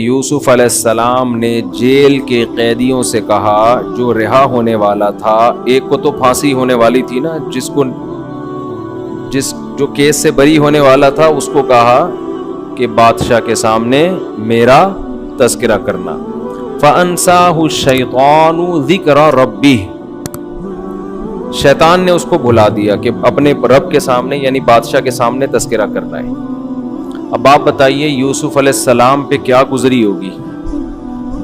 یوسف علیہ السلام نے جیل کے قیدیوں سے کہا جو رہا ہونے والا تھا، ایک کو تو پھانسی ہونے والی تھی نا، جو کیس سے بری ہونے والا تھا اس کو کہا کہ بادشاہ کے سامنے میرا تذکرہ کرنا. فَأَنْسَاهُ الشَّيْطَانُ ذِكْرَ رَبِّهِ، شیطان نے اس کو بھلا دیا کہ اپنے رب کے سامنے یعنی بادشاہ کے سامنے تذکرہ کرنا ہے. اب آپ بتائیے یوسف علیہ السلام پہ کیا گزری ہوگی؟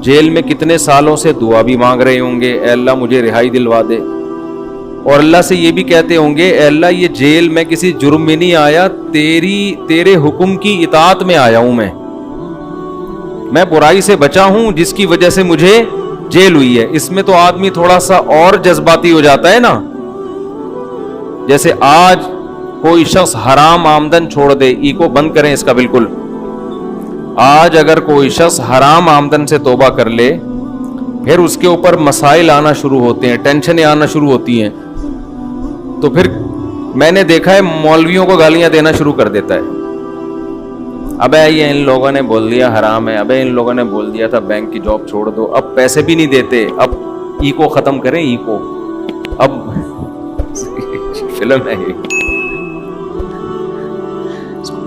جیل میں کتنے سالوں سے دعا بھی مانگ رہے ہوں گے، اے اللہ مجھے رہائی دلوا دے، اور اللہ سے یہ بھی کہتے ہوں گے اے اللہ یہ جیل میں کسی جرم میں نہیں آیا، تیرے حکم کی اطاعت میں آیا ہوں، میں برائی سے بچا ہوں جس کی وجہ سے مجھے جیل ہوئی ہے. اس میں تو آدمی تھوڑا سا اور جذباتی ہو جاتا ہے نا. جیسے آج کوئی شخص حرام آمدن چھوڑ دے، ای کو بند کریں اس کا بالکل. آج اگر کوئی شخص حرام آمدن سے توبہ کر لے، پھر اس کے اوپر مسائل آنا شروع ہوتے ہیں، ٹینشنیں آنا شروع ہوتی ہیں، تو پھر میں نے دیکھا ہے مولویوں کو گالیاں دینا شروع کر دیتا ہے. ابے یہ ان لوگوں نے بول دیا حرام ہے، ابے ان لوگوں نے بول دیا تھا بینک کی جاب چھوڑ دو، اب پیسے بھی نہیں دیتے، اب ای کو ختم کریں، ای کو اب فلم ہے یہ.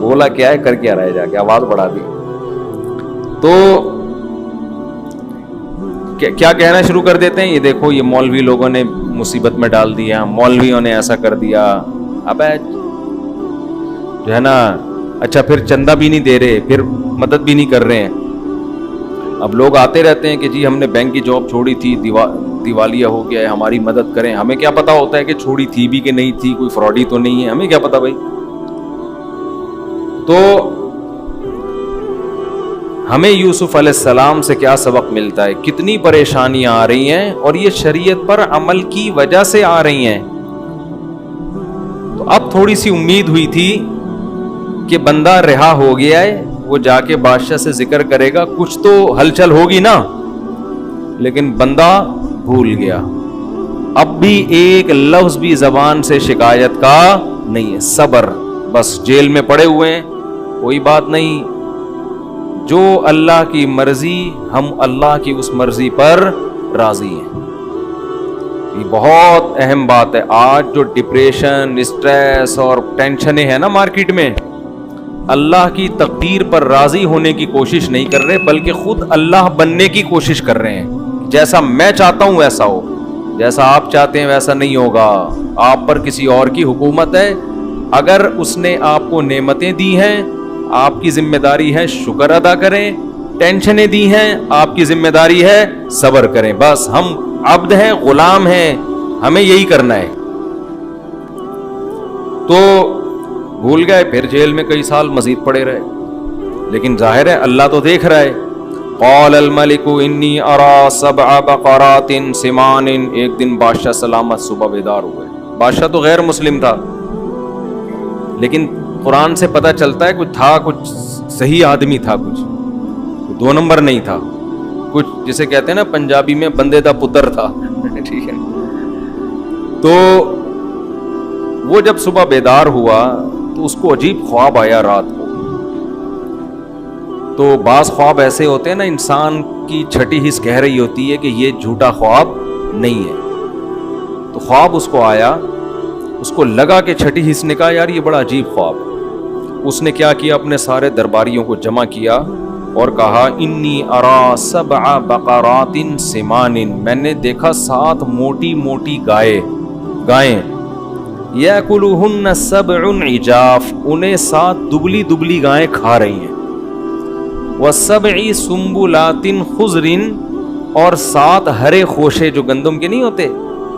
بولا کیا ہے کر کیا رہا ہے، جا کے آواز بڑھا دی. تو کیا کہنا شروع کر دیتے ہیں، یہ دیکھو یہ مولوی لوگوں نے مصیبت میں ڈال دیا، مولویوں نے ایسا کر دیا. اب جو ہے نا اچھا پھر چندہ بھی نہیں دے رہے، پھر مدد بھی نہیں کر رہے ہیں. اب لوگ آتے رہتے ہیں کہ جی ہم نے بینک کی جاب چھوڑی تھی، دیوالیہ ہو گیا ہے، ہماری مدد کریں. ہمیں کیا پتا ہوتا ہے کہ چھوڑی تھی بھی کہ نہیں تھی، کوئی فراڈی تو نہیں ہے، ہمیں کیا پتا بھائی. تو ہمیں یوسف علیہ السلام سے کیا سبق ملتا ہے؟ کتنی پریشانیاں آ رہی ہیں اور یہ شریعت پر عمل کی وجہ سے آ رہی ہیں. تو اب تھوڑی سی امید ہوئی تھی کہ بندہ رہا ہو گیا ہے، وہ جا کے بادشاہ سے ذکر کرے گا، کچھ تو ہلچل ہوگی نا. لیکن بندہ بھول گیا. اب بھی ایک لفظ بھی زبان سے شکایت کا نہیں ہے. صبر، بس جیل میں پڑے ہوئے ہیں، کوئی بات نہیں، جو اللہ کی مرضی، ہم اللہ کی اس مرضی پر راضی ہیں. یہ بہت اہم بات ہے. آج جو ڈپریشن، اسٹریس اور ٹینشنیں ہیں نا مارکیٹ میں، اللہ کی تقدیر پر راضی ہونے کی کوشش نہیں کر رہے، بلکہ خود اللہ بننے کی کوشش کر رہے ہیں. جیسا میں چاہتا ہوں ویسا ہو، جیسا آپ چاہتے ہیں ویسا نہیں ہوگا. آپ پر کسی اور کی حکومت ہے، اگر اس نے آپ کو نعمتیں دی ہیں، آپ کی ذمہ داری ہے شکر ادا کریں. ٹینشنیں دی ہیں، آپ کی ذمہ داری ہے صبر کریں. بس ہم عبد ہیں، غلام ہیں، ہمیں یہی کرنا ہے. تو بھول گئے، پھر جیل میں کئی سال مزید پڑے رہے. لیکن ظاہر ہے اللہ تو دیکھ رہا ہے. قال الملک انی ارا سبع بقرات سمان. ایک دن بادشاہ سلامت صبح بیدار ہوئے. بادشاہ تو غیر مسلم تھا، لیکن قرآن سے پتہ چلتا ہے کچھ صحیح آدمی تھا، کچھ دو نمبر نہیں تھا، کچھ جسے کہتے ہیں نا پنجابی میں بندے دا پتر تھا. ٹھیک ہے. تو وہ جب صبح بیدار ہوا تو اس کو عجیب خواب آیا رات کو. تو بعض خواب ایسے ہوتے ہیں نا، انسان کی چھٹی حص کہہ رہی ہوتی ہے کہ یہ جھوٹا خواب نہیں ہے. تو خواب اس کو آیا، اس کو لگا کہ چھٹی حص نے کہا یار یہ بڑا عجیب خواب ہے. اس نے کیا کیا، اپنے سارے درباریوں کو جمع کیا اور کہا انی ارا سبع بقرات سمان. میں نے دیکھا 7 موٹی موٹی گائیں، یاکلوہن سبع عجاف، انہیں 7 دبلی دبلی گائیں کھا رہی ہیں. وسبع سنبلات خضر، اور 7 ہرے خوشے جو گندم کے نہیں ہوتے،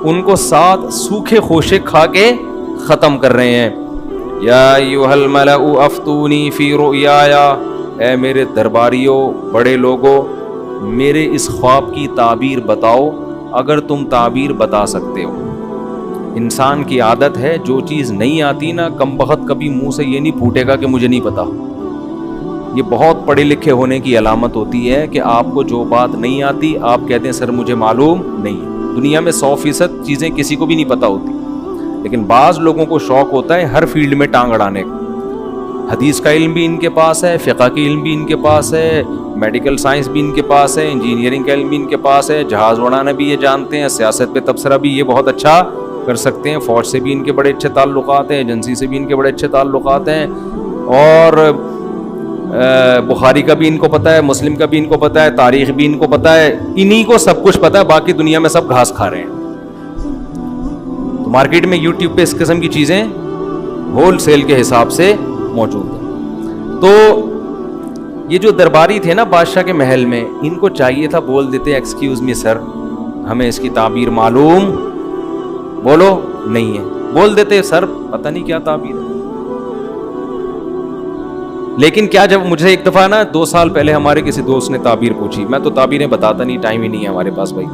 ان کو 7 سوکھے خوشے کھا کے ختم کر رہے ہیں. یا ایھا الملأ افتونی فی رؤیایا، اے میرے درباریوں، بڑے لوگوں، میرے اس خواب کی تعبیر بتاؤ اگر تم تعبیر بتا سکتے ہو. انسان کی عادت ہے جو چیز نہیں آتی نا، کم بخت کبھی منہ سے یہ نہیں پھوٹے گا کہ مجھے نہیں پتا. یہ بہت پڑھے لکھے ہونے کی علامت ہوتی ہے کہ آپ کو جو بات نہیں آتی آپ کہتے ہیں سر مجھے معلوم نہیں. دنیا میں 100% چیزیں کسی کو بھی نہیں پتا ہوتی، لیکن بعض لوگوں کو شوق ہوتا ہے ہر فیلڈ میں ٹانگ اڑانے کا. حدیث کا علم بھی ان کے پاس ہے, فقہ کی علم بھی ان کے پاس ہے, میڈیکل سائنس بھی ان کے پاس ہے, انجینئرنگ کا علم بھی ان کے پاس ہے, جہاز اڑانا بھی یہ جانتے ہیں, سیاست پہ تبصرہ بھی یہ بہت اچھا کر سکتے ہیں, فوج سے بھی ان کے بڑے اچھے تعلقات ہیں, ایجنسی سے بھی ان کے بڑے اچھے تعلقات ہیں, اور بخاری کا بھی ان کو پتہ ہے, مسلم کا بھی ان کو پتہ ہے, تاریخ بھی ان کو پتہ ہے, انہی کو سب کچھ پتہ ہے, باقی دنیا میں سب گھاس کھا رہے ہیں. تو مارکیٹ میں یوٹیوب پہ اس قسم کی چیزیں ہول سیل کے حساب سے موجود ہیں. تو یہ جو درباری تھے نا بادشاہ کے محل میں, ان کو چاہیے تھا بول دیتے ایکسکیوز می سر, ہمیں اس کی تعبیر معلوم بولو نہیں ہے, بول دیتے سر پتہ نہیں کیا تعبیر ہے. لیکن کیا جب مجھے ایک دفعہ نا 2 سال پہلے ہمارے کسی دوست نے تعبیر پوچھی, میں تو تعبیریں بتاتا نہیں, ٹائم ہی نہیں ہے ہمارے پاس بھائی.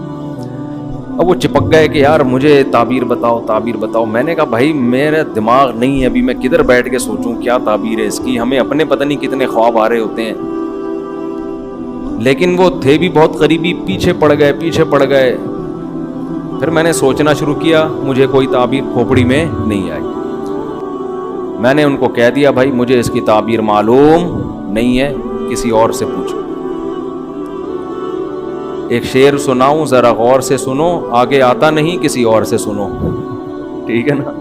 اب وہ چپک گئے کہ یار مجھے تعبیر بتاؤ تعبیر بتاؤ. میں نے کہا بھائی میرا دماغ نہیں ہے ابھی, میں کدھر بیٹھ کے سوچوں کیا تعبیر ہے اس کی, ہمیں اپنے پتہ نہیں کتنے خواب آ رہے ہوتے ہیں. لیکن وہ تھے بھی بہت قریبی, پیچھے پڑ گئے. پھر میں نے سوچنا شروع کیا, مجھے کوئی تعبیر کھوپڑی میں نہیں آئی. میں نے ان کو کہہ دیا بھائی مجھے اس کی تعبیر معلوم نہیں ہے, کسی اور سے پوچھو. ایک شعر سناؤں ذرا غور سے سنو, آگے آتا نہیں کسی اور سے سنو, ٹھیک ہے نا.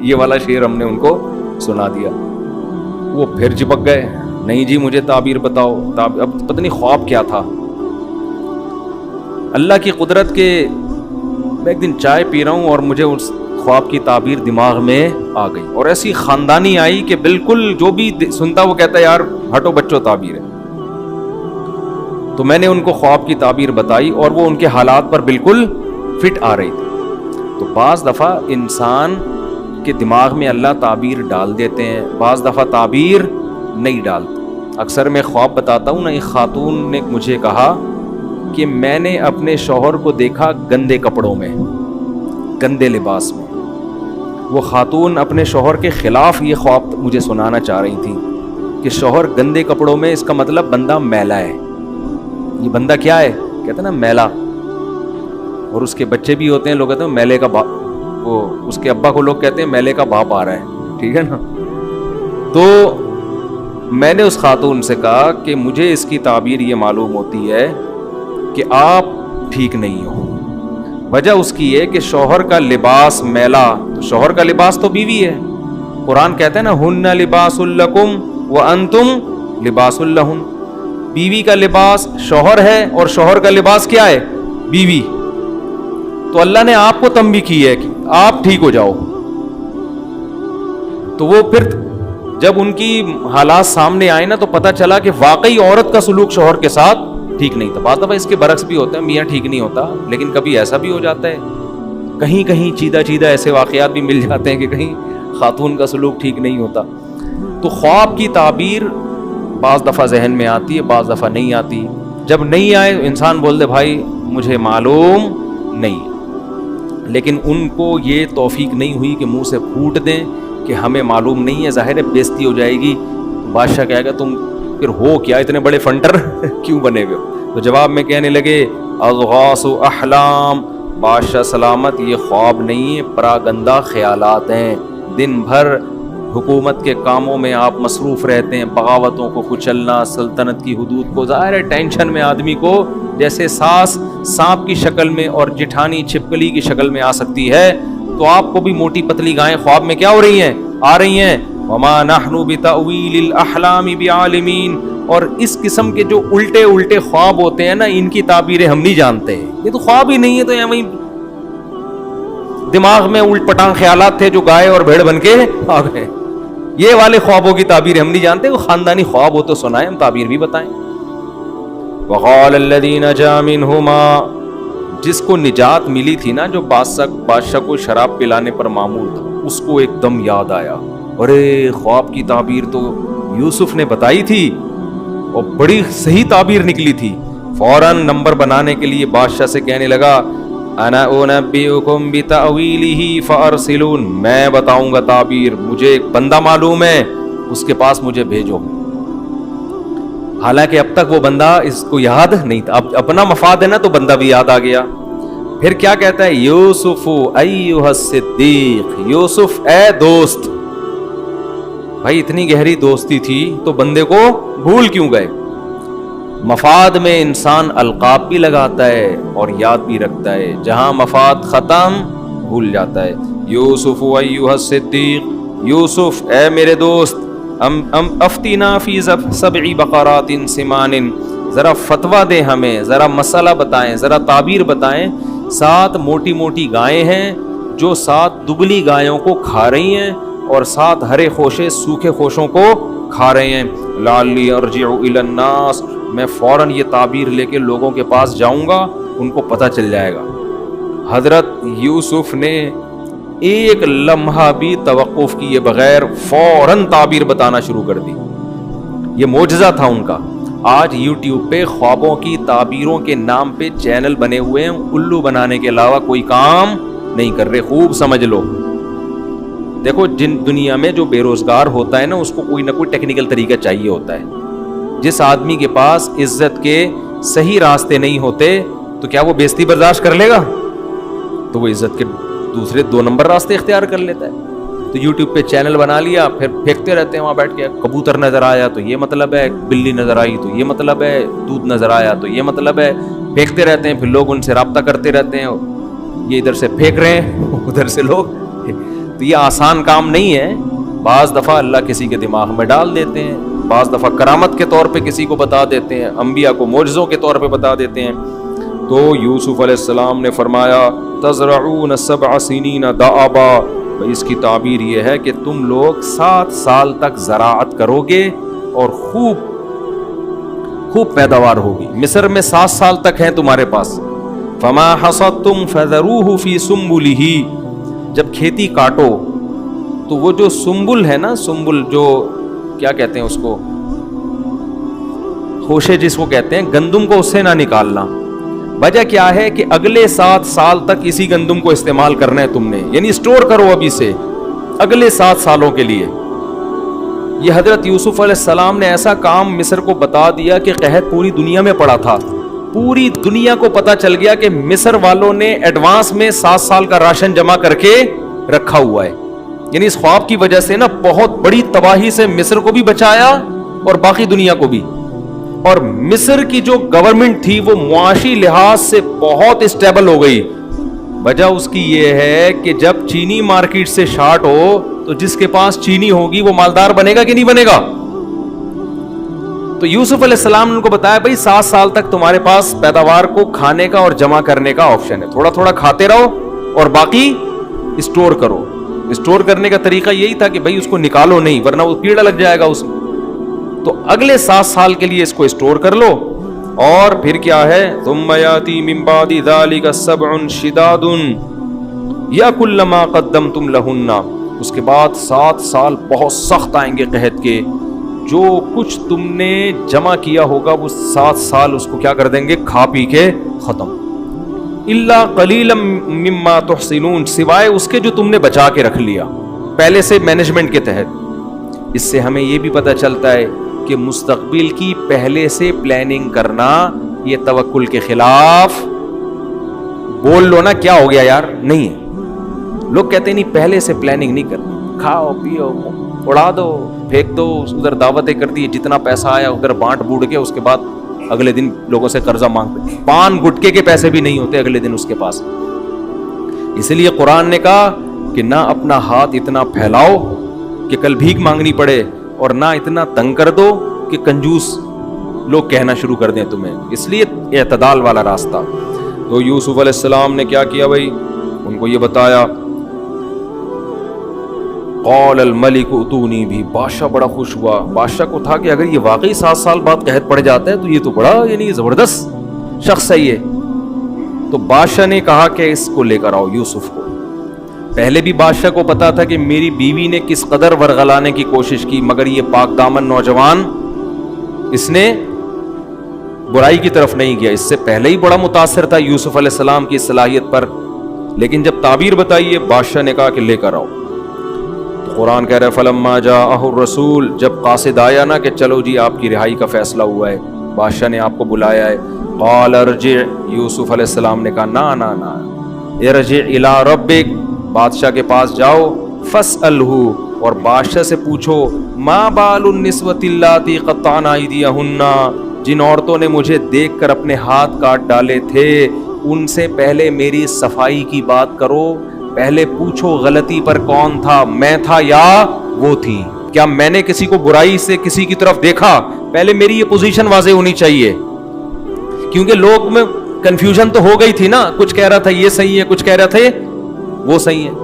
یہ والا شعر ہم نے ان کو سنا دیا. وہ پھر چپک گئے, نہیں جی مجھے تعبیر بتاؤ. اب پتہ نہیں خواب کیا تھا. اللہ کی قدرت کے میں ایک دن چائے پی رہا ہوں اور مجھے اس خواب کی تعبیر دماغ میں آ گئی, اور ایسی خاندانی آئی کہ بالکل جو بھی سنتا وہ کہتا ہے یار ہٹو بچوں تعبیر ہے. تو میں نے ان کو خواب کی تعبیر بتائی اور وہ ان کے حالات پر بالکل فٹ آ رہی تھی. تو بعض دفعہ انسان کے دماغ میں اللہ تعبیر ڈال دیتے ہیں, بعض دفعہ تعبیر نہیں ڈالتے. اکثر میں خواب بتاتا ہوں نا, ایک خاتون نے مجھے کہا کہ میں نے اپنے شوہر کو دیکھا گندے کپڑوں میں, گندے لباس میں. وہ خاتون اپنے شوہر کے خلاف یہ خواب مجھے سنانا چاہ رہی تھی کہ شوہر گندے کپڑوں میں, اس کا مطلب بندہ میلا ہے. یہ بندہ کیا ہے, کہتے ہیں نا میلا. اور اس کے بچے بھی ہوتے ہیں, لوگ کہتے ہیں میلے کا باپ, وہ اس کے ابا کو لوگ کہتے ہیں میلے کا باپ آ رہا ہے, ٹھیک ہے نا. تو میں نے اس خاتون سے کہا کہ مجھے اس کی تعبیر یہ معلوم ہوتی ہے کہ آپ ٹھیک نہیں ہو. وجہ اس کی ہے کہ شوہر کا لباس میلا, تو شوہر کا لباس تو بیوی ہے. قرآن کہتا ہے نا ہن لباس لکم وانتم لباس لہن. بیوی کا لباس شوہر ہے اور شوہر کا لباس کیا ہے, بیوی. تو اللہ نے آپ کو تنبیہ کی ہے کہ آپ ٹھیک ہو جاؤ. تو وہ پھر جب ان کی حالات سامنے آئے نا تو پتہ چلا کہ واقعی عورت کا سلوک شوہر کے ساتھ ٹھیک نہیں تھا. بعض دفعہ اس کے برعکس بھی ہوتا ہے, میاں ٹھیک نہیں ہوتا, لیکن کبھی ایسا بھی ہو جاتا ہے, کہیں چیدہ ایسے واقعات بھی مل جاتے ہیں کہ کہیں خاتون کا سلوک ٹھیک نہیں ہوتا. تو خواب کی تعبیر بعض دفعہ ذہن میں آتی ہے, بعض دفعہ نہیں آتی. جب نہیں آئے انسان بول دے بھائی مجھے معلوم نہیں. لیکن ان کو یہ توفیق نہیں ہوئی کہ منہ سے پھوٹ دیں کہ ہمیں معلوم نہیں ہے. ظاہر ہے بےزتی ہو جائے گی, بادشاہ کہے گا تم پھر ہو کیا, اتنے بڑے فنٹر کیوں بنے ہوئے. تو جواب میں کہنے لگے اضغاث احلام, بادشاہ سلامت یہ خواب نہیں ہے, پراگندہ خیالات ہیں. دن بھر حکومت کے کاموں میں آپ مصروف رہتے ہیں, بغاوتوں کو کچلنا, سلطنت کی حدود کو, ظاہر ہے ٹینشن میں آدمی کو جیسے ساس سانپ کی شکل میں اور جٹھانی چھپکلی کی شکل میں آ سکتی ہے, تو آپ کو بھی موٹی پتلی گائیں خواب میں کیا ہو رہی ہیں, آ رہی ہیں. وما نحن بتأویل الاحلام بعالمین. اور اس قسم کے جو الٹے خواب ہوتے ہیں نا, ان کی تعبیریں ہم نہیں جانتے. یہ تو خواب ہی نہیں ہے, تو یہ وہیں دماغ میں الٹ پٹانگ خیالات تھے جو گائے اور بھیڑ بن کے آ گئے. یہ والے خوابوں کی تعبیر ہم نہیں جانتے. وہ خاندانی خواب ہو تو سنائیں, ہم تعبیر بھی بتائیں. وقال الذی نجا منہما, جس کو نجات ملی تھی نا, جو بادشاہ کو شراب پلانے پر معمول تھا, اس کو ایک دم یاد آیا, ارے خواب کی تعبیر تو یوسف نے بتائی تھی اور بڑی صحیح تعبیر نکلی تھی. فوراً نمبر بنانے کے لیے بادشاہ سے کہنے لگا انا انبئکم بتأویلہ فارسلون, میں بتاؤں گا تعبیر, مجھے ایک بندہ معلوم ہے, اس کے پاس مجھے بھیجو. حالانکہ اب تک وہ بندہ اس کو یاد نہیں تھا, اب اپنا مفاد ہے نا تو بندہ بھی یاد آ گیا. پھر کیا کہتا ہے, یوسف ایھا الصدیق, یوسف اے دوست. بھائی اتنی گہری دوستی تھی تو بندے کو بھول کیوں گئے؟ مفاد میں انسان القاب بھی لگاتا ہے اور یاد بھی رکھتا ہے، جہاں مفاد ختم بھول جاتا ہے۔ یوسف ایھا الصدیق، یوسف اے میرے دوست، افتینا فی سبع بقرات سمان، ذرا فتویٰ دیں ہمیں، ذرا مسئلہ بتائیں، ذرا تعبیر بتائیں۔ 7 موٹی موٹی گائیں ہیں جو 7 دبلی گایوں کو کھا رہی ہیں، اور 7 ہرے خوشے سوکھے خوشوں کو کھا رہے ہیں۔ لعلی ارجع الی الناس، میں فوراً یہ تعبیر لے کے لوگوں کے پاس جاؤں گا، ان کو پتہ چل جائے گا۔ حضرت یوسف نے ایک لمحہ بھی توقف کیے بغیر فوراً تعبیر بتانا شروع کر دی۔ یہ معجزہ تھا ان کا۔ آج یوٹیوب پہ خوابوں کی تعبیروں کے نام پہ چینل بنے ہوئے ہیں، الو بنانے کے علاوہ کوئی کام نہیں کر رہے، خوب سمجھ لو۔ دیکھو، جن دنیا میں جو بے روزگار ہوتا ہے نا، اس کو کوئی نہ کوئی ٹیکنیکل طریقہ چاہیے ہوتا ہے۔ جس آدمی کے پاس عزت کے صحیح راستے نہیں ہوتے تو کیا وہ بے عزتی برداشت کر لے گا؟ تو وہ عزت کے دوسرے 2 نمبر راستے اختیار کر لیتا ہے۔ تو یوٹیوب پہ چینل بنا لیا، پھر پھینکتے رہتے ہیں وہاں بیٹھ کے، کبوتر نظر آیا تو یہ مطلب ہے، بلی نظر آئی تو یہ مطلب ہے، دودھ نظر آیا تو یہ مطلب ہے، پھینکتے رہتے ہیں، پھر لوگ ان سے رابطہ کرتے رہتے ہیں، یہ ادھر سے پھینک رہے ہیں ادھر سے لوگ۔ تو یہ آسان کام نہیں ہے، بعض دفعہ اللہ کسی کے دماغ میں ڈال دیتے ہیں، بعض دفعہ کرامت کے طور پہ کسی کو بتا دیتے ہیں، انبیاء کو معجزوں کے طور پہ بتا دیتے ہیں۔ تو یوسف علیہ السلام نے فرمایا تزرعون 7 سنین دأبا، اس کی تعبیر یہ ہے کہ تم لوگ 7 سال تک زراعت کرو گے اور خوب پیداوار ہوگی۔ مصر میں 7 سال تک ہیں تمہارے پاس۔ فما حصدتم فذروه فی سنبلہ، جب کھیتی کاٹو تو وہ جو سنبل ہے نا، سنبل جو کیا کہتے ہیں اس کو، خوشے جس کو کہتے ہیں، گندم کو اس سے نہ نکالنا۔ وجہ کیا ہے کہ اگلے 7 سال تک اسی گندم کو استعمال کرنا ہے تم نے، یعنی اسٹور کرو ابھی سے اگلے 7 سالوں کے لیے۔ یہ حضرت یوسف علیہ السلام نے ایسا کام مصر کو بتا دیا کہ قحط پوری دنیا میں پڑا تھا، پوری دنیا کو پتا چل گیا کہ مصر والوں نے ایڈوانس میں 7 سال کا راشن جمع کر کے رکھا ہوا ہے۔ یعنی اس خواب کی وجہ سے نا بہت بڑی تباہی سے مصر کو بھی بچایا اور باقی دنیا کو بھی۔ اور مصر کی جو گورنمنٹ تھی وہ معاشی لحاظ سے بہت اسٹیبل ہو گئی۔ وجہ اس کی یہ ہے کہ جب چینی مارکیٹ سے شارٹ ہو تو جس کے پاس چینی ہوگی وہ مالدار بنے گا کہ نہیں بنے گا؟ تو یوسف علیہ السلام نے ان کو بتایا بھائی 7 سال تک تمہارے پاس پیداوار کو کھانے کا اور جمع کرنے کا آپشن ہے، تھوڑا تھوڑا کھاتے رہو اور باقی اسٹور کرو۔ اسٹور کرنے کا طریقہ یہی تھا کہ بھائی اس کو نکالو نہیں ورنہ وہ کیڑا لگ جائے گا اس میں، تو اگلے 7 سال کے لیے اس کو اسٹور کر لو۔ اور پھر کیا ہے، ثم یاتی من بعد ذلک 7 شداد یاکل ما قدمتم لہن، اس کے بعد 7 سال بہت سخت آئیں گے قحط کے، جو کچھ تم نے جمع کیا ہوگا وہ 7 سال اس کو کیا کر دیں گے، کھا پی کے ختم۔ الا قلیلا مما تحصنون، سوائے اس کے جو تم نے بچا کے رکھ لیا پہلے سے مینجمنٹ کے تحت۔ اس سے ہمیں یہ بھی پتہ چلتا ہے کہ مستقبل کی پہلے سے پلاننگ کرنا یہ توکل کے خلاف۔ بول لو نا کیا ہو گیا یار، نہیں ہے۔ لوگ کہتے ہیں نہیں پہلے سے پلاننگ نہیں کرنی، کھاؤ پیو اڑا دو پھینک دو، ادھر دعوتیں کر دی، جتنا پیسہ آیا ادھر بانٹ بوٹ کے، اس کے بعد اگلے دن لوگوں سے قرضہ مانگتے، پان گٹکے کے پیسے بھی نہیں ہوتے اگلے دن اس کے پاس۔ اسی لیے قرآن نے کہا کہ نہ اپنا ہاتھ اتنا پھیلاؤ کہ کل بھیک مانگنی پڑے، اور نہ اتنا تنگ کر دو کہ کنجوس لوگ کہنا شروع کر دیں تمہیں، اس لیے اعتدال والا راستہ۔ تو یوسف علیہ السلام نے کیا کیا بھائی، ان کو یہ بتایا، قال الملک اتونی بھی، بادشاہ بڑا خوش ہوا، بادشاہ کو تھا کہ اگر یہ واقعی 7 سال بعد قحط پڑ جاتا ہے تو یہ تو بڑا یعنی زبردست شخص ہے یہ۔ تو بادشاہ نے کہا کہ اس کو لے کر آؤ یوسف کو۔ پہلے بھی بادشاہ کو پتا تھا کہ میری بیوی نے کس قدر ورغلانے کی کوشش کی، مگر یہ پاک دامن نوجوان اس نے برائی کی طرف نہیں گیا، اس سے پہلے ہی بڑا متاثر تھا یوسف علیہ السلام کی صلاحیت پر، لیکن جب تعبیر بتائیے بادشاہ نے کہا کہ لے کر آؤ۔ تو قرآن کہہ رہا ہے فلما جاءہ الرسول، جب قاصد آیا نا کہ چلو جی آپ کی رہائی کا فیصلہ ہوا ہے، بادشاہ نے آپ کو بلایا ہے، قال ارجع، یوسف علیہ السلام نے کہا نا ارجع الی ربک، بادشاہ کے پاس جاؤ، فاسألہ، اور بادشاہ سے پوچھو ما بال النسوۃ اللاتی قطعن ایدیہن، جن عورتوں نے مجھے دیکھ کر اپنے ہاتھ کاٹ ڈالے تھے، ان سے پہلے میری صفائی کی بات کرو، پہلے پوچھو غلطی پر کون تھا، میں تھا یا وہ تھی؟ کیا میں نے کسی کو برائی سے کسی کی طرف دیکھا؟ پہلے میری یہ پوزیشن واضح ہونی چاہیے، کیونکہ لوگ میں کنفیوژن تو ہو گئی تھی نا، کچھ کہہ رہا تھا یہ صحیح ہے، کچھ کہہ رہا تھا وہ صحیح ہے۔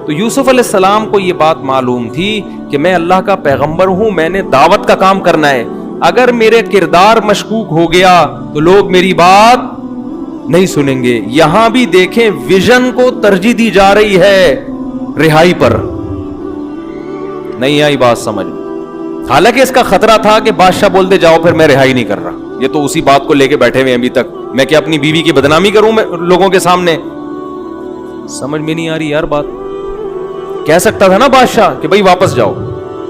تو یوسف علیہ السلام کو یہ بات معلوم تھی کہ میں اللہ کا پیغمبر ہوں، میں نے دعوت کا کام کرنا ہے، اگر میرے کردار مشکوک ہو گیا تو لوگ میری بات نہیں سنیں گے۔ یہاں بھی دیکھیں ویژن کو ترجیح دی جا رہی ہے رہائی پر، نہیں آئی بات سمجھ میں؟ حالانکہ اس کا خطرہ تھا کہ بادشاہ بول دے جاؤ پھر میں رہائی نہیں کر رہا، یہ تو اسی بات کو لے کے بیٹھے ہوئے ابھی تک، میں کیا اپنی بیوی کی بدنامی کروں میں لوگوں کے سامنے؟ سمجھ میں نہیں آ رہی یار بات۔ کہہ سکتا تھا نا بادشاہ کہ بھائی واپس جاؤ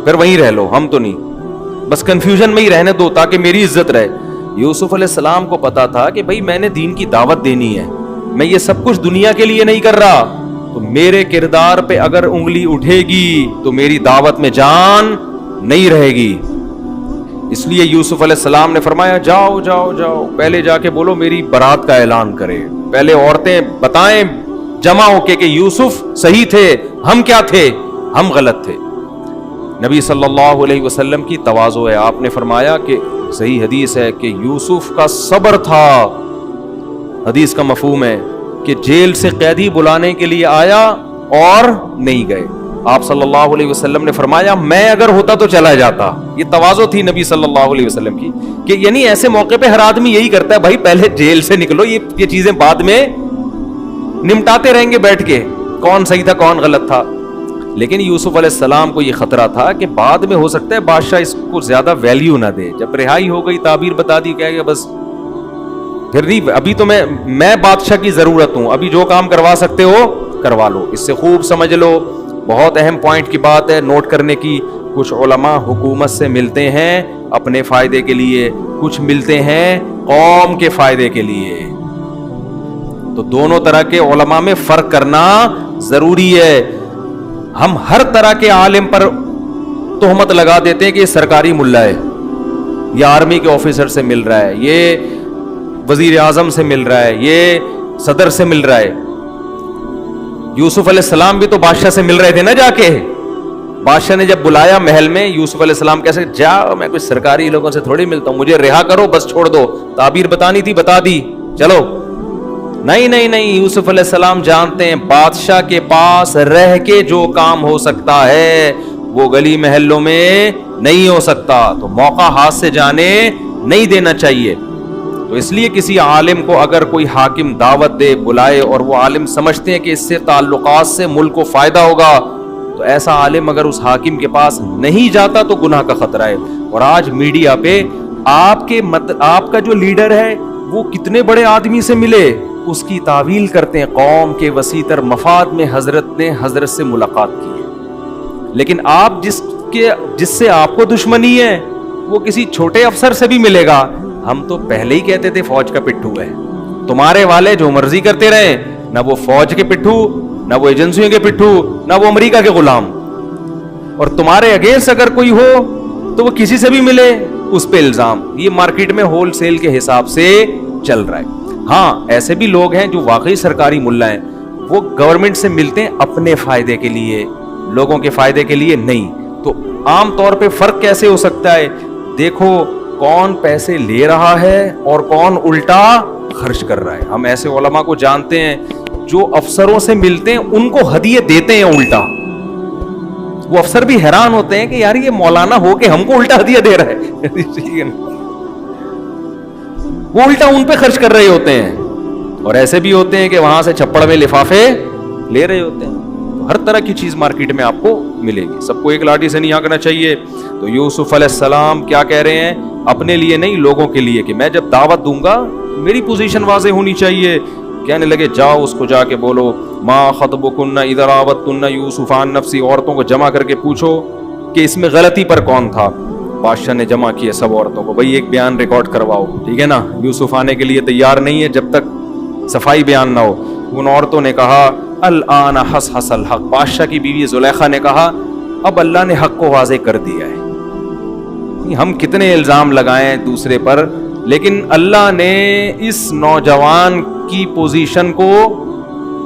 پھر وہیں رہ لو، ہم تو نہیں، بس کنفیوژن میں ہی رہنے دو تاکہ میری عزت رہے۔ یوسف علیہ السلام کو پتا تھا کہ بھائی میں نے دین کی دعوت دینی ہے، میں یہ سب کچھ دنیا کے لیے نہیں کر رہا، تو میرے کردار پہ اگر انگلی اٹھے گی تو میری دعوت میں جان نہیں رہے گی۔ اس لیے یوسف علیہ السلام نے فرمایا جاؤ جاؤ جاؤ، پہلے جا کے بولو میری برات کا اعلان کرے، پہلے عورتیں بتائیں جمع ہو کے کہ یوسف صحیح تھے، ہم کیا تھے، ہم غلط تھے۔ نبی صلی اللہ علیہ وسلم کی تواضع ہے، آپ نے فرمایا کہ صحیح حدیث ہے کہ یوسف کا صبر تھا۔ حدیث کا مفہوم ہے کہ جیل سے قیدی بلانے کے لیے آیا اور نہیں گئے، آپ صلی اللہ علیہ وسلم نے فرمایا میں اگر ہوتا تو چلا جاتا۔ یہ تواضع تھی نبی صلی اللہ علیہ وسلم کی، کہ یعنی ایسے موقع پہ ہر آدمی یہی کرتا ہے، بھائی پہلے جیل سے نکلو، یہ چیزیں بعد میں نمٹاتے رہیں گے بیٹھ کے، کون صحیح تھا کون غلط تھا۔ لیکن یوسف علیہ السلام کو یہ خطرہ تھا کہ بعد میں ہو سکتا ہے بادشاہ اس کو زیادہ ویلیو نہ دے، جب رہائی ہو گئی تعبیر بتا دی کہ بس پھر نہیں، ابھی تو میں بادشاہ کی ضرورت ہوں، ابھی جو کام کروا سکتے ہو کروا لو۔ اس سے خوب سمجھ لو، بہت اہم پوائنٹ کی بات ہے نوٹ کرنے کی، کچھ علماء حکومت سے ملتے ہیں اپنے فائدے کے لیے، کچھ ملتے ہیں قوم کے فائدے کے لیے، تو دونوں طرح کے علماء میں فرق کرنا ضروری ہے۔ ہم ہر طرح کے عالم پر تہمت لگا دیتے ہیں کہ یہ سرکاری ملا ہے، یہ آرمی کے آفیسر سے مل رہا ہے، یہ وزیر اعظم سے مل رہا ہے، یہ صدر سے مل رہا ہے۔ یوسف علیہ السلام بھی تو بادشاہ سے مل رہے تھے نا، جا کے بادشاہ نے جب بلایا محل میں، یوسف علیہ السلام کیسے جاؤ، میں کچھ سرکاری لوگوں سے تھوڑی ملتا ہوں، مجھے رہا کرو بس، چھوڑ دو، تعبیر بتانی تھی بتا دی چلو۔ نہیں نہیں نہیں، یوسف علیہ السلام جانتے ہیں بادشاہ کے پاس رہ کے جو کام ہو سکتا ہے وہ گلی محلوں میں نہیں ہو سکتا، تو موقع ہاتھ سے جانے نہیں دینا چاہیے۔ تو اس لیے کسی عالم کو اگر کوئی حاکم دعوت دے بلائے اور وہ عالم سمجھتے ہیں کہ اس سے تعلقات سے ملک کو فائدہ ہوگا، تو ایسا عالم اگر اس حاکم کے پاس نہیں جاتا تو گناہ کا خطرہ ہے۔ اور آج میڈیا پہ آپ کا جو لیڈر ہے وہ کتنے بڑے آدمی سے ملے، اس کی تعویل کرتے ہیں، قوم کے وسیع تر مفاد میں حضرت نے حضرت سے ملاقات کی ہے، لیکن آپ جس سے آپ کو دشمنی ہے وہ کسی چھوٹے افسر سے بھی ملے گا۔ ہم تو پہلے ہی کہتے تھے فوج کا پٹھو ہے، تمہارے والے جو مرضی کرتے رہے، نہ وہ فوج کے پٹھو، نہ وہ ایجنسیوں کے پٹھو، نہ وہ امریکہ کے غلام، اور تمہارے اگینسٹ اگر کوئی ہو تو وہ کسی سے بھی ملے اس پہ الزام۔ یہ مارکیٹ میں ہول سیل کے حساب سے چل رہا ہے۔ ہاں ایسے بھی لوگ ہیں جو واقعی سرکاری ملا ہیں، وہ گورنمنٹ سے ملتے ہیں اپنے فائدے کے لیے، لوگوں کے فائدے کے لیے نہیں۔ تو عام طور پہ فرق کیسے ہو سکتا ہے؟ دیکھو کون پیسے لے رہا ہے اور کون الٹا خرچ کر رہا ہے۔ ہم ایسے علماء کو جانتے ہیں جو افسروں سے ملتے ہیں ان کو ہدیے دیتے ہیں الٹا، وہ افسر بھی حیران ہوتے ہیں کہ یار یہ مولانا ہو کے ہم کو الٹا ہدیہ دے رہا ہے، وہ الٹا ان پہ خرچ کر رہے ہوتے ہیں۔ اور ایسے بھی ہوتے ہیں کہ وہاں سے چھپڑ میں لفافے لے رہے ہوتے ہیں۔ تو ہر طرح کی چیز مارکیٹ میں آپ کو ملے گی، سب کو ایک لاٹھی سے نہیں ہانکنا چاہیے۔ تو یوسف علیہ السلام کیا کہہ رہے ہیں؟ اپنے لیے نہیں، لوگوں کے لیے، کہ میں جب دعوت دوں گا میری پوزیشن واضح ہونی چاہیے۔ کہنے لگے جاؤ اس کو جا کے بولو ما خطبکن اذا راوتن یوسف عن نفسی، عورتوں کو جمع کر کے پوچھو کہ اس میں غلطی پر کون تھا۔ بادشاہ نے جمع کیے سب عورتوں کو، بھائی ایک بیان ریکارڈ کرواؤ، ٹھیک ہے نا، یوسف آنے کے لیے تیار نہیں ہے جب تک صفائی بیان نہ ہو۔ ان عورتوں نے کہا الآن حصحص الحق، بادشاہ کی بیوی زلیخا نے کہا اب اللہ نے حق کو واضح کر دیا ہے. ہم کتنے الزام لگائیں دوسرے پر, لیکن اللہ نے اس نوجوان کی پوزیشن کو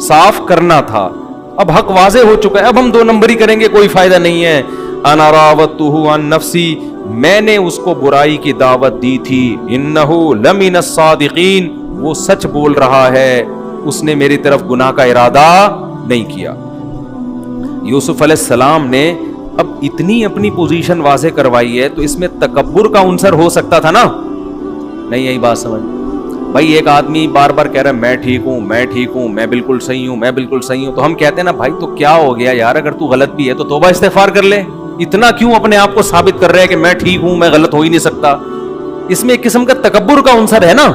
صاف کرنا تھا. اب حق واضح ہو چکا ہے, اب ہم 2 نمبری کریں گے کوئی فائدہ نہیں ہے. انا راودتہ عن نفسی, میں نے اس کو برائی کی دعوت دی تھی. انہ لمن الصادقین, وہ سچ بول رہا ہے, اس نے میری طرف گناہ کا ارادہ نہیں کیا. یوسف علیہ السلام نے اب اتنی اپنی پوزیشن واضح کروائی ہے تو اس میں تکبر کا عنصر ہو سکتا تھا نا, نہیں. یہی بات سمجھ بھائی, ایک آدمی بار بار کہہ رہا ہے میں ٹھیک ہوں, میں ٹھیک ہوں, میں بالکل صحیح ہوں, میں بالکل صحیح ہوں, تو ہم کہتے ہیں نا بھائی تو کیا ہو گیا یار, اگر تو غلط بھی ہے تو توبہ استغفار کر لے. اتنا کیوں اپنے آپ کو ثابت کر رہے ہیں کہ میں ٹھیک ہوں, میں غلط ہو ہی نہیں سکتا. اس میں ایک قسم کا تکبر کا عنصر ہے نا.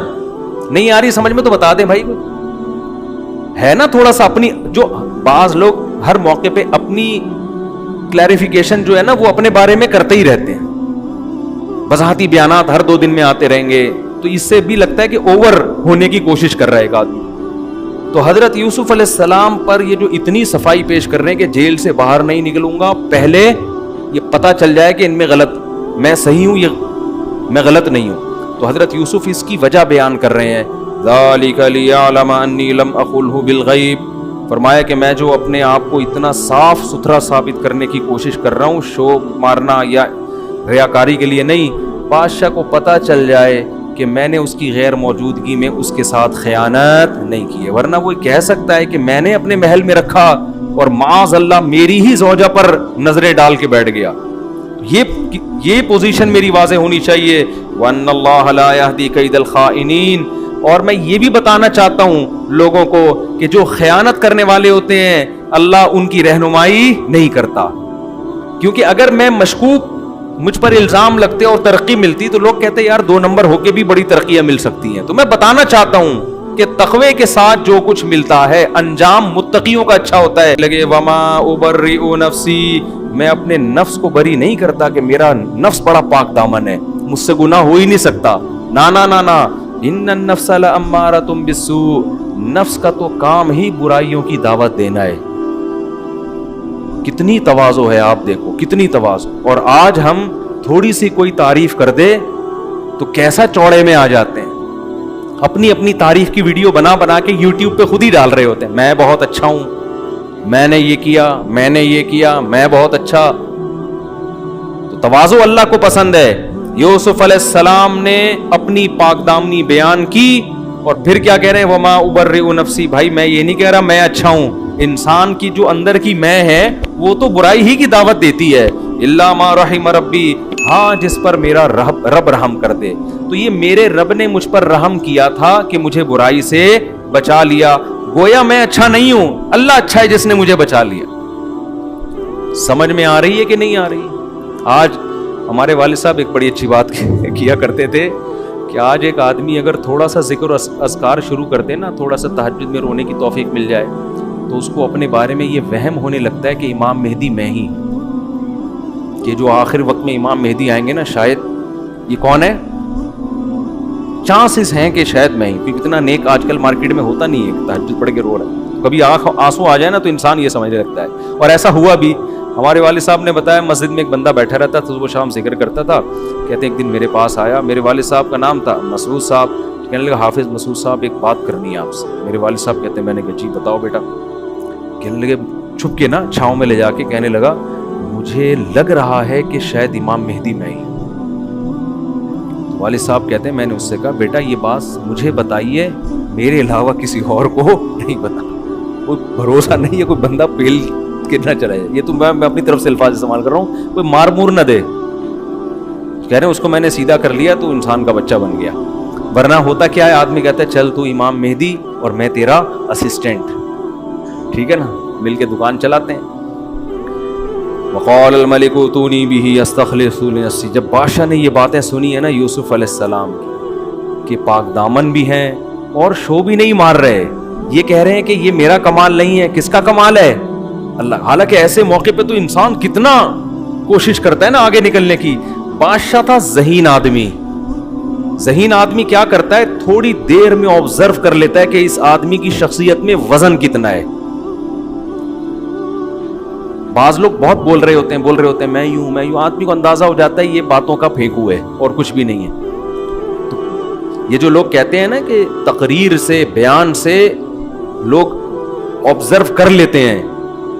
نہیں آ رہی سمجھ میں تو بتا دیں بھائی, ہے نا تھوڑا سا اپنی, جو بعض لوگ ہر موقع پہ اپنی کلیریفیکیشن جو ہے نا وہ اپنے بارے میں کرتے ہی رہتے ہیں, وضاحتی بیانات ہر 2 دن میں آتے رہیں گے, تو اس سے بھی لگتا ہے کہ اوور ہونے کی کوشش کر رہا ہے ایک آدمی. تو حضرت یوسف علیہ السلام پر یہ جو اتنی صفائی پیش کر رہے ہیں کہ جیل سے باہر نہیں نکلوں گا, پہلے یہ پتہ چل جائے کہ ان میں غلط, میں صحیح ہوں, یہ میں غلط نہیں ہوں. تو حضرت یوسف اس کی وجہ بیان کر رہے ہیں. ذالک لیعلم انی لم اقلہ بالغیب, فرمایا کہ میں جو اپنے آپ کو اتنا صاف ستھرا ثابت کرنے کی کوشش کر رہا ہوں, شو مارنا یا ریاکاری کے لیے نہیں, بادشاہ کو پتہ چل جائے کہ میں نے اس کی غیر موجودگی میں اس کے ساتھ خیانت نہیں کی ہے. ورنہ وہ کہہ سکتا ہے کہ میں نے اپنے محل میں رکھا اور معاذ اللہ میری ہی زوجہ پر نظریں ڈال کے بیٹھ گیا. یہ پوزیشن میری واضح ہونی چاہیے. وَأَنَّ اللَّهَ لَا يَهْدِي كَيْدَ الْخَائِنِينَ, اور میں یہ بھی بتانا چاہتا ہوں لوگوں کو کہ جو خیانت کرنے والے ہوتے ہیں اللہ ان کی رہنمائی نہیں کرتا. کیونکہ اگر میں مشکوک, مجھ پر الزام لگتے اور ترقی ملتی تو لوگ کہتے یار 2 نمبر ہو کے بھی بڑی ترقیاں مل سکتی ہیں. تو میں بتانا چاہتا ہوں کہ تقوی کے ساتھ جو کچھ ملتا ہے انجام متقیوں کا اچھا ہوتا ہے. لگے وما ابرئ نفسی, میں اپنے نفس کو بری نہیں کرتا کہ میرا نفس بڑا پاک دامن ہے, مجھ سے گناہ ہو ہی نہیں سکتا. نا نا نا نا, ان النفس لامارۃ بالسوء, نفس کا تو کام ہی برائیوں کی دعوت دینا ہے. کتنی تواضع ہے, آپ دیکھو کتنی تواضع. اور آج ہم تھوڑی سی کوئی تعریف کر دے تو کیسا چوڑے میں آ جاتے ہیں, اپنی اپنی تعریف کی ویڈیو بنا بنا کے یوٹیوب پہ خود ہی ڈال رہے ہوتے ہیں, میں بہت اچھا ہوں, میں نے یہ کیا, میں نے یہ کیا, میں بہت اچھا. تو تواضع اللہ کو پسند ہے. یوسف علیہ السلام نے اپنی پاک دامنی بیان کی اور پھر کیا کہہ رہے ہیں, وما ابرئ نفسی, بھائی میں یہ نہیں کہہ رہا میں اچھا ہوں. انسان کی جو اندر کی میں ہے وہ تو برائی ہی کی دعوت دیتی ہے. الا ما رحم ربی, ہاں جس پر میرا رب رحم کر دے. تو یہ میرے رب نے مجھ پر رحم کیا تھا کہ مجھے برائی سے بچا لیا. گویا میں اچھا نہیں ہوں, اللہ اچھا ہے جس نے مجھے بچا لیا. سمجھ میں آ رہی ہے کہ نہیں آ رہی؟ آج ہمارے والد صاحب ایک بڑی اچھی بات کیا کرتے تھے کہ آج ایک آدمی اگر تھوڑا سا ذکر و اذکار شروع کر دے نا, تھوڑا سا تہجد میں رونے کی توفیق مل جائے تو اس کو اپنے بارے میں یہ وہم ہونے لگتا ہے کہ امام مہدی میں ہی, کہ جو آخر وقت میں امام مہدی آئیں گے نا, شاید یہ کون ہے, چانسز ہیں کہ شاید میں ہی. کیونکہ اتنا نیک آج کل مارکیٹ میں ہوتا نہیں ہے تہجد پڑھ کے رو رہا ہے. کبھی آنسو آ جائے نا تو انسان یہ سمجھنے لگتا ہے. اور ایسا ہوا بھی. ہمارے والد صاحب نے بتایا مسجد میں ایک بندہ بیٹھا رہتا تھا, صبح شام ذکر کرتا تھا. کہتے ہیں ایک دن میرے پاس آیا, میرے والد صاحب کا نام تھا مسعود صاحب. کہنے لگا حافظ مسعود صاحب ایک بات کرنی ہے آپ سے. میرے والد صاحب کہتے ہیں, میں نے کہا جی بتاؤ بیٹا. کہنے لگے چھپ کے نا چھاؤں میں لے جا کے کہنے لگا, مجھے لگ رہا ہے کہ شاید امام مہدی میں ہی. والد صاحب کہتے ہیں میں نے اس سے کہا بیٹا یہ بات مجھے بتائیے, میرے علاوہ کسی اور کو نہیں بتا. کوئی بھروسہ نہیں ہے, کوئی بندہ پیل کے نہ چلا جائے. یہ تو میں اپنی طرف سے الفاظ استعمال کر رہا ہوں, کوئی مار مور نہ دے. کہہ رہے ہیں اس کو میں نے سیدھا کر لیا تو انسان کا بچہ بن گیا. ورنہ ہوتا کیا ہے, آدمی کہتا ہے چل تو امام مہدی اور میں تیرا اسسٹنٹ, ٹھیک ہے نا, مل کے دکان چلاتے ہیں. وقال الملک اتونی بہ استخلصہ لنفسی, جب بادشاہ نے یہ باتیں سنی ہے نا یوسف علیہ السلام کی, کہ پاک دامن بھی ہیں اور شو بھی نہیں مار رہے, یہ کہہ رہے ہیں کہ یہ میرا کمال نہیں ہے, کس کا کمال ہے, اللہ. حالانکہ ایسے موقع پہ تو انسان کتنا کوشش کرتا ہے نا آگے نکلنے کی. بادشاہ تھا ذہین آدمی. ذہین آدمی کیا کرتا ہے, تھوڑی دیر میں آبزرو کر لیتا ہے کہ اس آدمی کی شخصیت میں وزن کتنا ہے. بعض لوگ بہت بول رہے ہوتے ہیں میں یوں, آدمی کو اندازہ ہو جاتا ہے یہ باتوں کا پھینکو ہے اور کچھ بھی نہیں ہے. تو یہ جو لوگ کہتے ہیں نا کہ تقریر سے, بیان سے لوگ آبزرو کر لیتے ہیں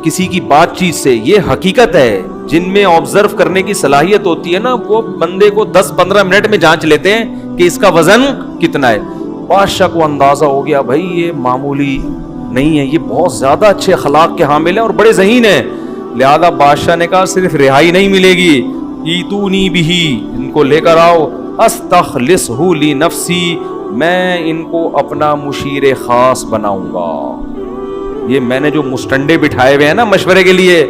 کسی کی بات چیت سے, یہ حقیقت ہے. جن میں آبزرو کرنے کی صلاحیت ہوتی ہے نا, وہ بندے کو 10-15 منٹ میں جانچ لیتے ہیں کہ اس کا وزن کتنا ہے. بادشاہ کو اندازہ ہو گیا بھائی یہ معمولی نہیں ہے, یہ بہت زیادہ اچھے اخلاق کے حامل ہیں اور بڑے ذہین ہیں. لہذا بادشاہ نے کہا صرف رہائی نہیں ملے گی, ایتونی بھی, ان کو لے کر آؤ, استخلصہ لنفسی, میں ان کو اپنا مشیر خاص بناؤں گا. یہ میں نے جو مستنڈے بٹھائے ہوئے ہیں نا مشورے کے لیے,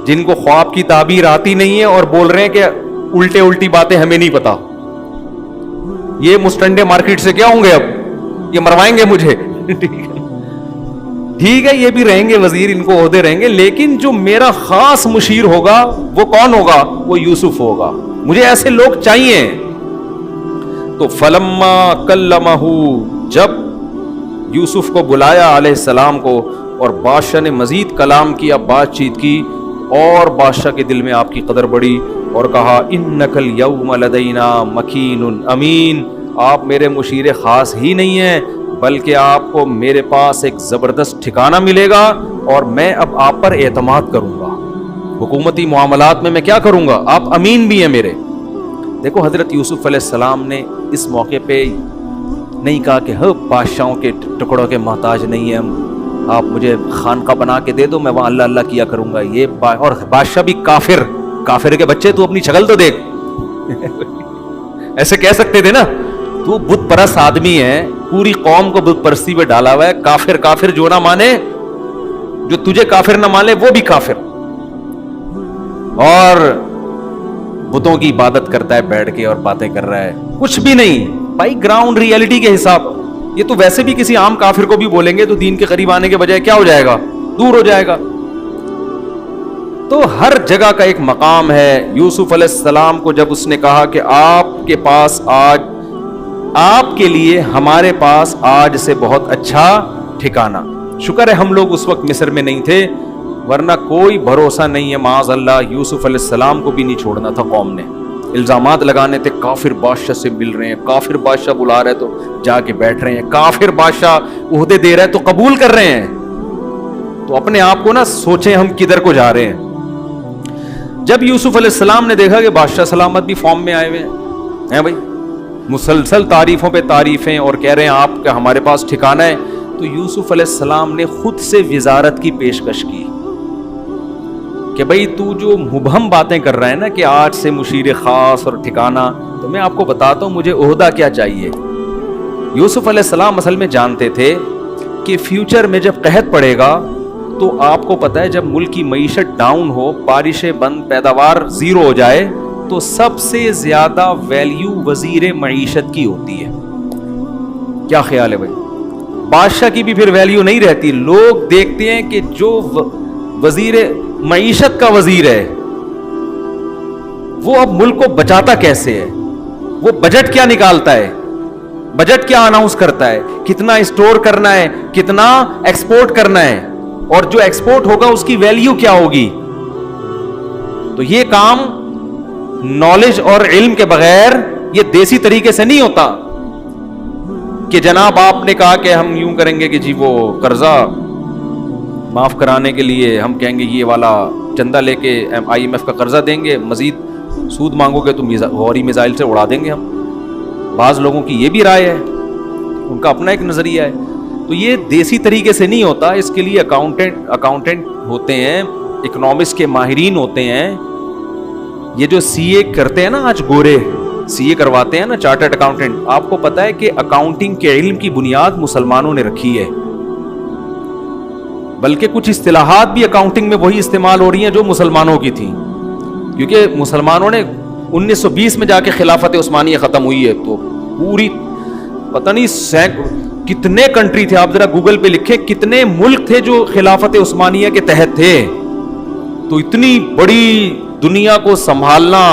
جن کو خواب کی تعبیر آتی نہیں ہے اور بول رہے ہیں کہ الٹی باتیں ہمیں نہیں پتا, یہ مستنڈے مارکیٹ سے کیا ہوں گے, اب یہ مروائیں گے مجھے. ٹھیک ہے, یہ بھی رہیں گے وزیر, ان کو عہدے رہیں گے, لیکن جو میرا خاص مشیر ہوگا وہ کون ہوگا, وہ یوسف ہوگا. مجھے ایسے لوگ چاہیے. تو فلما کلمہ, جب یوسف کو بلایا علیہ السلام کو اور بادشاہ نے مزید کلام کیا, بات چیت کی, اور بادشاہ کے دل میں آپ کی قدر بڑھی اور کہا انک الیوم لدینا مکین امین, آپ میرے مشیر خاص ہی نہیں ہیں بلکہ آپ کو میرے پاس ایک زبردست ٹھکانہ ملے گا اور میں اب آپ پر اعتماد کروں گا. حکومتی معاملات میں میں کیا کروں گا, آپ امین بھی ہیں میرے. دیکھو حضرت یوسف علیہ السلام نے اس موقع پہ نہیں کہا کہ بادشاہوں کے ٹکڑوں کے محتاج نہیں ہیں ہم, آپ مجھے خانقاہ بنا کے دے دو, میں وہاں اللہ اللہ کیا کروں گا. یہ اور بادشاہ بھی کافر کے بچے, تو اپنی شکل تو دیکھ. ایسے کہہ سکتے تھے نا, تو بت پرست آدمی ہے, پوری قوم کو بت پرستی پہ ڈالا ہوا ہے, کافر جو نہ مانے, جو تجھے کافر نہ مانے وہ بھی کافر, اور بتوں کی عبادت کرتا ہے بیٹھ کے اور باتیں کر رہا ہے. کچھ بھی نہیں بھائی, گراؤنڈ ریئلٹی کے حساب. یہ تو ویسے بھی کسی عام کافر کو بھی بولیں گے تو دین کے قریب آنے کے بجائے کیا ہو جائے گا, دور ہو جائے گا. تو ہر جگہ کا ایک مقام ہے. یوسف علیہ السلام کو جب اس نے کہا کہ آپ کے پاس آج, آپ کے لیے ہمارے پاس آج سے بہت اچھا ٹھکانہ, شکر ہے ہم لوگ اس وقت مصر میں نہیں تھے, ورنہ کوئی بھروسہ نہیں ہے معاذ اللہ, یوسف علیہ السلام کو بھی نہیں چھوڑنا تھا قوم نے. الزامات لگانے تھے, کافر بادشاہ سے مل رہے ہیں, کافر بادشاہ بلا رہے تو جا کے بیٹھ رہے ہیں, کافر بادشاہ عہدے دے رہا ہے تو قبول کر رہے ہیں. تو اپنے آپ کو نہ سوچیں ہم کدھر کو جا رہے ہیں. جب یوسف علیہ السلام نے دیکھا کہ بادشاہ سلامت بھی فارم میں آئے ہوئے ہیں بھائی, مسلسل تعریفوں پہ تعریفیں, اور کہہ رہے ہیں آپ کا ہمارے پاس ٹھکانہ ہے, تو یوسف علیہ السلام نے خود سے وزارت کی پیشکش کی کہ بھئی تو جو مبہم باتیں کر رہا ہے نا کہ آج سے مشیر خاص اور ٹھکانہ, تو میں آپ کو بتاتا ہوں مجھے عہدہ کیا چاہیے. یوسف علیہ السلام اصل میں جانتے تھے کہ فیوچر میں جب قحط پڑے گا تو آپ کو پتہ ہے جب ملک کی معیشت ڈاؤن ہو, بارشیں بند, پیداوار زیرو ہو جائے, تو سب سے زیادہ ویلیو وزیر معیشت کی ہوتی ہے. کیا خیال ہے بھائی, بادشاہ کی بھی پھر ویلیو نہیں رہتی. لوگ دیکھتے ہیں کہ جو وزیر معیشت کا وزیر ہے وہ اب ملک کو بچاتا کیسے ہے, وہ بجٹ کیا نکالتا ہے, بجٹ کیا اناؤنس کرتا ہے, کتنا اسٹور کرنا ہے, کتنا ایکسپورٹ کرنا ہے, اور جو ایکسپورٹ ہوگا اس کی ویلیو کیا ہوگی. تو یہ کام نالج اور علم کے بغیر, یہ دیسی طریقے سے نہیں ہوتا کہ جناب آپ نے کہا کہ ہم یوں کریں گے کہ جی وہ قرضہ معاف کرانے کے لیے ہم کہیں گے یہ والا چندہ لے کے IMF کا قرضہ دیں گے, مزید سود مانگو گے تو غوری میزائل سے اڑا دیں گے ہم. بعض لوگوں کی یہ بھی رائے ہے, ان کا اپنا ایک نظریہ ہے. تو یہ دیسی طریقے سے نہیں ہوتا, اس کے لیے اکاؤنٹنٹ ہوتے ہیں, اکنامکس کے ماہرین ہوتے ہیں. یہ جو CA کرتے ہیں نا, آج گورے CA کرواتے ہیں نا, چارٹرڈ اکاؤنٹنٹ, آپ کو پتا ہے کہ اکاؤنٹنگ کے علم کی بنیاد مسلمانوں نے رکھی ہے, بلکہ کچھ اصطلاحات بھی اکاؤنٹنگ میں وہی استعمال ہو رہی ہیں جو مسلمانوں کی تھیں, کیونکہ مسلمانوں نے 1920 میں جا کے خلافت عثمانیہ ختم ہوئی ہے. تو پوری پتہ نہیں کتنے کنٹری تھے, آپ ذرا گوگل پہ لکھیں کتنے ملک تھے جو خلافت عثمانیہ کے تحت تھے. تو اتنی بڑی دنیا کو سنبھالنا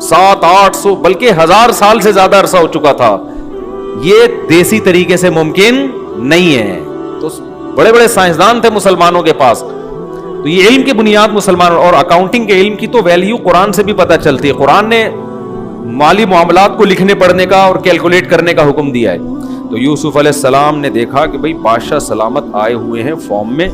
700-800 بلکہ 1000 سال سے زیادہ عرصہ ہو چکا تھا, یہ دیسی طریقے سے ممکن نہیں ہے. تو بڑے بڑے سائنسدان تھے مسلمانوں کے پاس, تو یہ علم کی بنیاد مسلمان. اور اکاؤنٹنگ کے علم کی تو ویلیو قرآن سے بھی پتہ چلتی ہے. قرآن نے مالی معاملات کو لکھنے پڑھنے کا اور کیلکولیٹ کرنے کا حکم دیا ہے. تو یوسف علیہ السلام نے دیکھا کہ بھئی بادشاہ سلامت آئے ہوئے ہیں فارم میں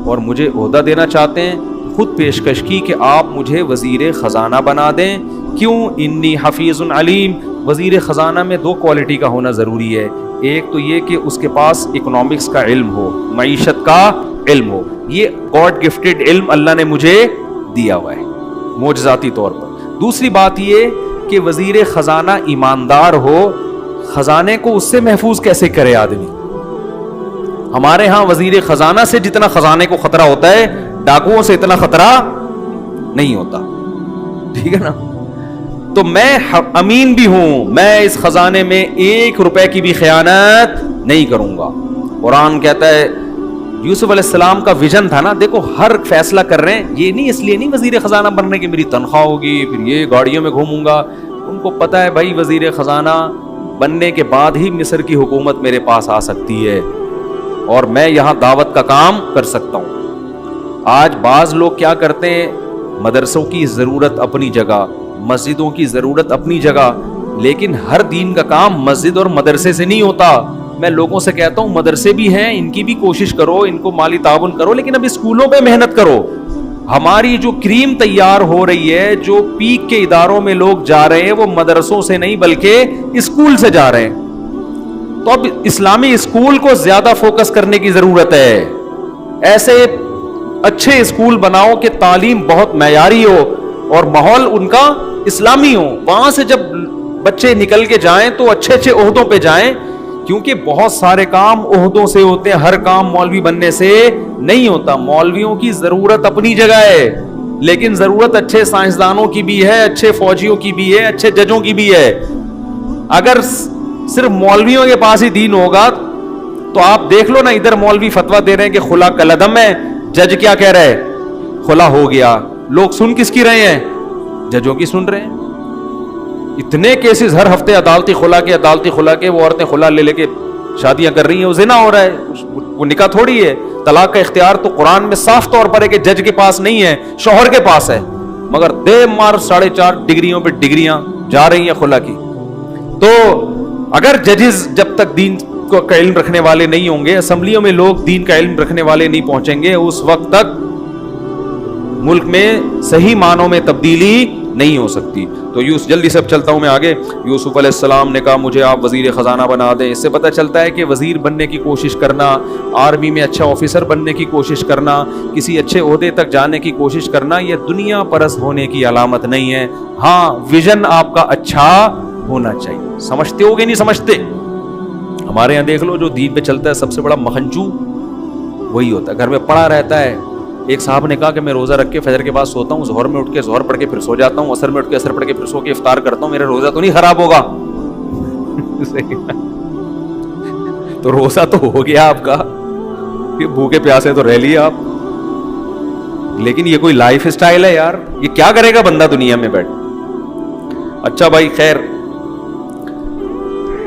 اور مجھے عہدہ دینا چاہتے ہیں. خود پیشکش کی کہ آپ مجھے وزیر خزانہ بنا دیں. کیوں؟ انی حفیظ علیم. وزیر خزانہ میں 2 کوالٹی کا ہونا ضروری ہے. ایک تو یہ کہ اس کے پاس اکنامکس کا علم ہو, معیشت کا علم ہو. یہ گاڈ گفٹڈ علم اللہ نے مجھے دیا ہوا ہے معجزاتی طور پر. دوسری بات یہ کہ وزیر خزانہ ایماندار ہو. خزانے کو اس سے محفوظ کیسے کرے آدمی؟ ہمارے ہاں وزیر خزانہ سے جتنا خزانے کو خطرہ ہوتا ہے, ڈاکوؤں سے اتنا خطرہ نہیں ہوتا. ٹھیک ہے نا؟ تو میں امین بھی ہوں, میں اس خزانے میں 1 روپے کی بھی خیانت نہیں کروں گا. قرآن کہتا ہے یوسف علیہ السلام کا ویژن تھا نا, دیکھو ہر فیصلہ کر رہے ہیں, یہ نہیں اس لیے نہیں وزیر خزانہ بننے کی میری تنخواہ ہوگی پھر یہ گاڑیوں میں گھوموں گا. ان کو پتا ہے بھائی وزیر خزانہ بننے کے بعد ہی مصر کی حکومت میرے پاس آ سکتی ہے اور میں یہاں دعوت کا کام کر سکتا ہوں. آج بعض لوگ کیا کرتے ہیں, مدرسوں کی ضرورت اپنی جگہ, مسجدوں کی ضرورت اپنی جگہ, لیکن ہر دین کا کام مسجد اور مدرسے سے نہیں ہوتا. میں لوگوں سے کہتا ہوں مدرسے بھی ہیں, ان کی بھی کوشش کرو, ان کو مالی تعاون کرو, لیکن اب اسکولوں پہ محنت کرو. ہماری جو کریم تیار ہو رہی ہے, جو پیک کے اداروں میں لوگ جا رہے ہیں, وہ مدرسوں سے نہیں بلکہ اسکول سے جا رہے ہیں. تو اب اسلامی اسکول کو زیادہ فوکس کرنے کی ضرورت ہے. ایسے اچھے اسکول بناؤ کہ تعلیم بہت معیاری ہو اور ماحول ان کا اسلامی ہو. وہاں سے جب بچے نکل کے جائیں تو اچھے اچھے عہدوں پہ جائیں, کیونکہ بہت سارے کام عہدوں سے ہوتے ہیں, ہر کام مولوی بننے سے نہیں ہوتا. مولویوں کی ضرورت اپنی جگہ ہے, لیکن ضرورت اچھے سائنسدانوں کی بھی ہے, اچھے فوجیوں کی بھی ہے, اچھے ججوں کی بھی ہے. اگر صرف مولویوں کے پاس ہی دین ہوگا تو آپ دیکھ لو نا, ادھر مولوی فتویٰ دے رہے ہیں کہ خلا کلعدم ہے, جج کیا کہہ رہے ہیں خلا ہو گیا. لوگ سن کس کی رہے ہیں؟ ججوں کی سن رہے ہیں. اتنے کیسز ہر ہفتے عدالتی خلا کے وہ عورتیں خلا لے کے شادیاں کر رہی ہیں, وہ زنا ہو رہا ہے, وہ نکاح تھوڑی ہے. طلاق کا اختیار تو قرآن میں صاف طور پر ہے کہ جج کے پاس نہیں ہے, شوہر کے پاس ہے, مگر دے مار 4.5 ڈگریوں پہ ڈگریاں جا رہی ہیں خلا کی. تو اگر ججز جب تک دین کا علم رکھنے والے نہیں ہوں گے, اسمبلیوں میں لوگ دین کا علم رکھنے والے نہیں پہنچیں گے, اس وقت تک ملک میں صحیح معنوں میں تبدیلی نہیں ہو سکتی. تو جلدی سے چلتا ہوں میں آگے. یوسف علیہ السلام نے کہا مجھے آپ وزیر خزانہ بنا دیں. اس سے پتہ چلتا ہے کہ وزیر بننے کی کوشش کرنا, آرمی میں اچھا آفیسر بننے کی کوشش کرنا, کسی اچھے عہدے تک جانے کی کوشش کرنا, یہ دنیا پرست ہونے کی علامت نہیں ہے. ہاں ویژن آپ کا اچھا ہونا چاہیے. سمجھتے ہو گے نہیں سمجھتے؟ ہمارے یہاں دیکھ لو, جو دین پہ چلتا ہے سب سے بڑا مخنجو وہی ہوتا ہے, گھر میں پڑا رہتا ہے. ایک صاحب نے کہا کہ میں روزہ رکھ کے فجر کے بعد سوتا ہوں, ظہر میں اٹھ کے ظہر پڑھ کے پھر سو جاتا ہوں, عصر میں اٹھ کے عصر پڑھ کے پھر سو کے افطار کرتا ہوں, میرا روزہ تو نہیں خراب ہوگا؟ تو روزہ تو ہو گیا آپ کا, بھوکے پیاسے تو رہ لیے آپ, لیکن یہ کوئی لائف اسٹائل ہے یار؟ یہ کیا کرے گا بندہ دنیا میں بیٹھ. اچھا بھائی خیر,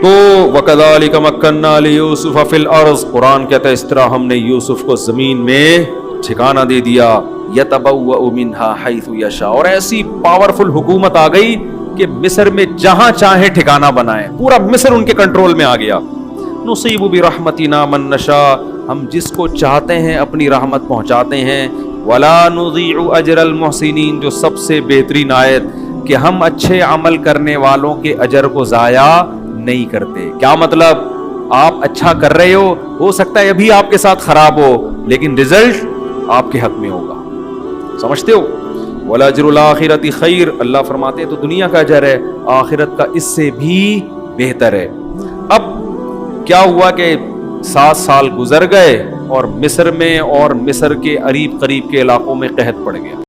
تو وَكَذَلِكَ مَكَّنَّا لِيُوسُفَ فِي الْأَرْضِ, قرآن کہتا ہے اس طرح ہم نے یوسف کو زمین میں ٹھکانہ دے دیا. يَتَبَوَّأُ مِنْهَا حَيْثُ يَشَاءُ, اور ایسی پاورفل حکومت آ گئی کہ مصر میں جہاں چاہے ٹھکانہ بنائے, پورا مصر ان کے کنٹرول میں آ گیا. نُصِيبُ بِرَحْمَتِنَا مَن نَشَاءُ, ہم جس کو چاہتے ہیں اپنی رحمت پہنچاتے ہیں. وَلَا نُضِيعُ أَجْرَ الْمُحْسِنِينَ, جو سب سے بہترین آیت کہ ہم اچھے عمل کرنے والوں کے اجر کو ضائع نہیں کرتے. کیا مطلب؟ آپ اچھا کر رہے ہو سکتا ہے ابھی آپ کے ساتھ خراب ہو, لیکن رزلٹ آپ کے حق میں ہوگا. سمجھتے ہو؟ وَلَأَجْرُ الْآخِرَةِ خَيْرٌ, اللہ فرماتے ہیں تو دنیا کا اجر ہے, آخرت کا اس سے بھی بہتر ہے. اب کیا ہوا کہ 7 سال گزر گئے اور مصر میں اور مصر کے قریب کے علاقوں میں قحط پڑ گیا.